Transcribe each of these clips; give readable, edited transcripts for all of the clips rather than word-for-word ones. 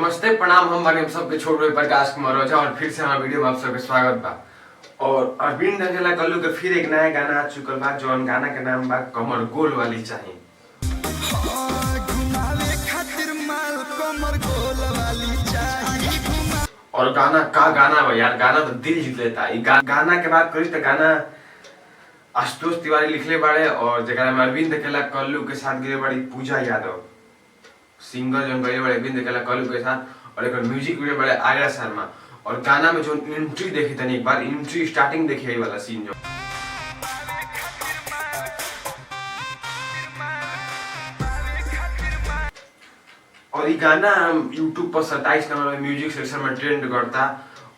नमस्ते प्रणाम, हम बारे हम सबके छोट भाई प्रकाश कुमार ओझा और फिर से हमारे वीडियो में आप सबके स्वागत बा। और अरविंद अकेला कल्लू के फिर एक नया गाना आ चुकल बा, जौन गाना के नाम बा कमर गोल वाली चाहिए। और गाना का गाना बा यार, गाना तो दिल जीत लेता है। गाना के बात करी तो गाना आशुतोष तिवारी लिखले बाड़े और जरा में अरविंद अकेला कल्लू के साथ गिरे बड़ी पूजा यादव सिंगर जो गए बड़े अरविंद अकेला कल्लू के साथ, और एक म्यूजिक वीडियो बड़े आर्या शर्मा। और गाना में जो एंट्री देखी तनी एक बार, एंट्री स्टार्टिंग देखिए वाला सीन जो और ये गाना YouTube पर 27 नंबर में म्यूजिक सेक्शन में ट्रेंड करता।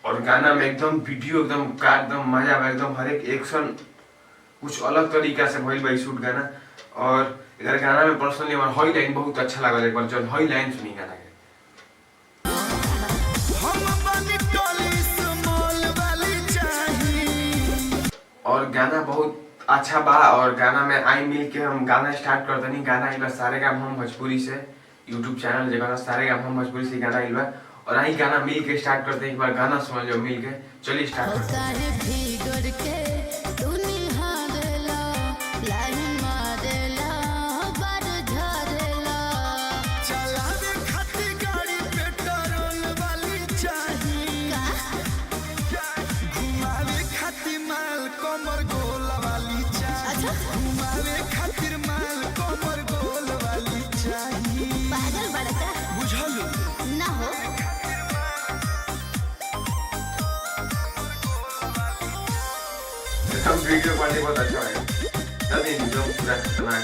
और गाना में एकदम वीडियो एकदम मजा में एकदम हर एक एक्शन कुछ अलग तरीका से भइल बा शूट गाना। और अगर गाना में पर्सनली हमारा हॉई लाइन बहुत अच्छा लागल, एक बार जो हॉई लाइन सुनी गाना के। और गाना बहुत अच्छा बा। और गाना में आई मिल के हम गाना स्टार्ट कर दनी। गाना इला सारे काम हम भोजपुरी से यूट्यूब चैनल जगह सारे काम हम भोजपुरी से गाना इलबा। और आई गाना मिल के स्टार्ट करते हैं, एक बार गाना सुन लो मिल के। चलिए स्टार्ट करते हैं। हम वीडियो क्वालिटी बहुत अच्छा है, जल्दी जो पूरा खतरनाक।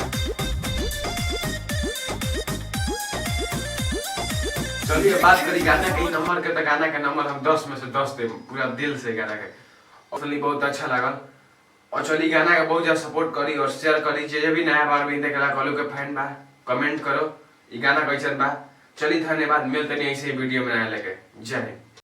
चलिए बात करी गाना के नंबर के, तो गाना के नंबर हम 10 में से 10 दे, पूरा दिल से गाना के असली बहुत अच्छा लागल। और चलिए गाना का बहुत ज्यादा सपोर्ट करी और शेयर करी। जे भी नया बार भी देखला कॉलो के फैन बा कमेंट करो ये गाना कैसन बा। चलिए धन्यवाद, मिलते नहीं ऐसे वीडियो में नया लेके। जय हिंद।